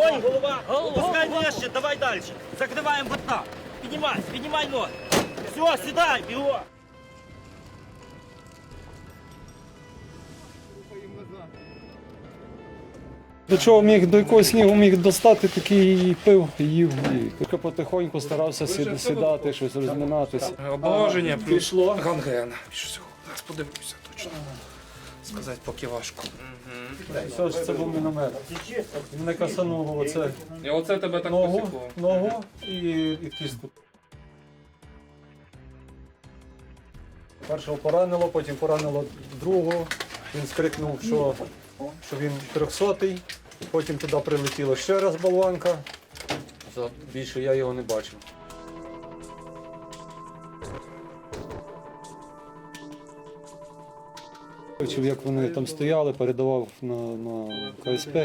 Огонь, голова. Опускай нижче, давай дальше. Закрываем борта. Поднимай ноги. Все, сюда, бегом. До чого міг, до якогось снігу міг достати, такий пив, їв. І тільки потихоньку старався сідати, щось розминатися. Обмороження плюс пішло. гангрена. Зараз подивлюся точно. Сказати поки важко. Все ж це був міномет. І мене касануло оце І оце тебе так ногу, посікло. ногу і кістку. Першого поранило, потім поранило другого. Він скрикнув, що він 300-й. Потім туди прилетіло ще раз болванка. Більше я його не бачив. Бачив, як вони там стояли, передавав на КСП.